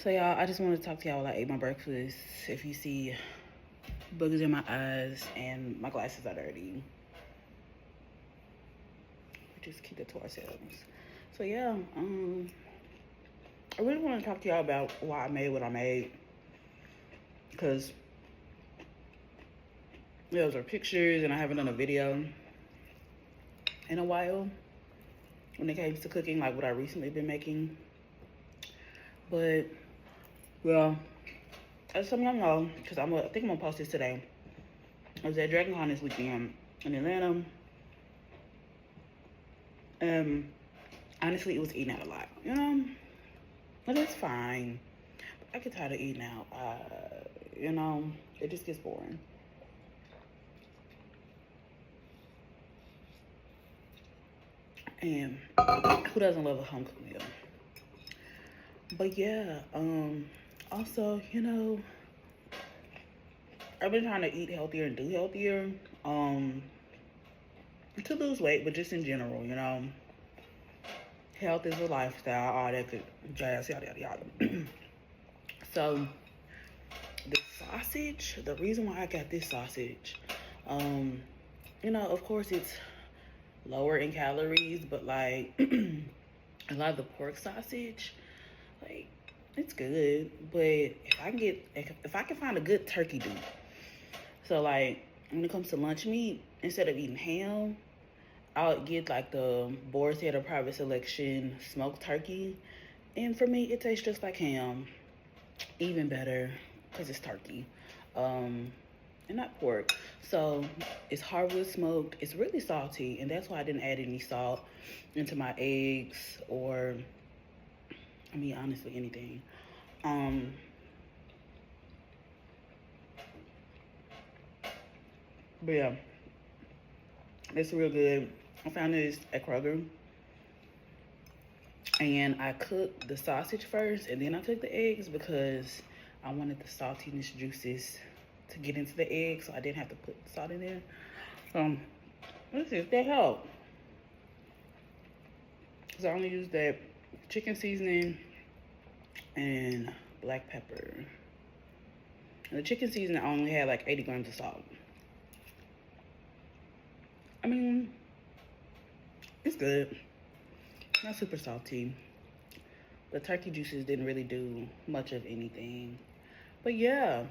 So y'all, I just wanted to talk to y'all while I ate my breakfast. If you see boogers in my eyes and my glasses are dirty, we just keep it to ourselves. So yeah, I really want to talk to y'all about why I made what I made, because those are pictures and I haven't done a video in a while when it comes to cooking, like what I recently been making. But well, as some of y'all know, because I think I'm gonna post this today, I was at DragonCon this weekend in Atlanta. Honestly, it was eating out a lot, but it's fine. I get tired of eating out. It just gets boring. And who doesn't love a home cooked meal? But yeah, also, I've been trying to eat healthier and do healthier, to lose weight, but just in general, health is a lifestyle, all that good jazz, yada, yada, yada. So, the sausage, the reason why I got this sausage, of course it's lower in calories, but like, a lot of the pork sausage, like, it's good, but if I can find a good turkey dupe, so like, when it comes to lunch meat, instead of eating ham, I'll get like the Boar's Head or Private Selection smoked turkey. And for me, it tastes just like ham. Even better, because it's turkey. And not pork. So it's hardwood smoked. It's really salty. And that's why I didn't add any salt into my eggs or, honestly, anything. But yeah, it's real good. I found this at Kroger. And I cooked the sausage first, and then I cooked the eggs because I wanted the saltiness juices to get into the egg, so I didn't have to put salt in there. Let's see if that helped. Because I only used that chicken seasoning and black pepper. And the chicken seasoning only had like 80 grams of salt. It's good. Not super salty. The turkey juices didn't really do much of anything. But yeah,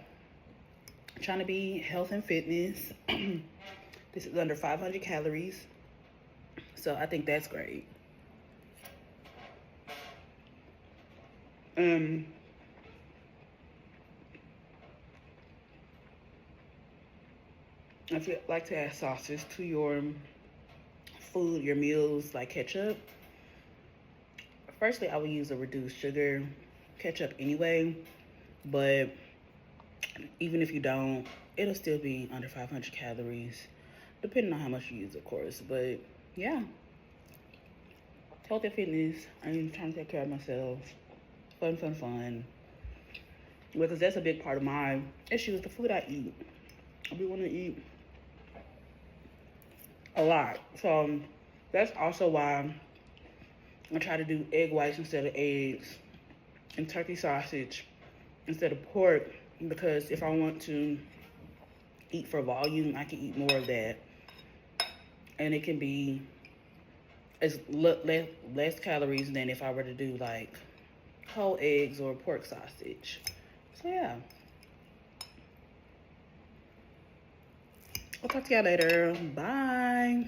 trying to be health and fitness. This is under 500 calories. So I think that's great. If you like to add sauces to your food, your meals, like ketchup, firstly, I would use a reduced sugar ketchup anyway, but even if you don't, it'll still be under 500 calories, depending on how much you use, of course. But yeah, health and fitness, I'm trying to take care of myself. Fun. Because that's a big part of my issue is the food I eat. I be want to eat a lot. So that's also why I try to do egg whites instead of eggs and turkey sausage instead of pork, because if I want to eat for volume, I can eat more of that. And it can be less calories than if I were to do like whole eggs or pork sausage. So yeah. I'll talk to y'all later. Bye.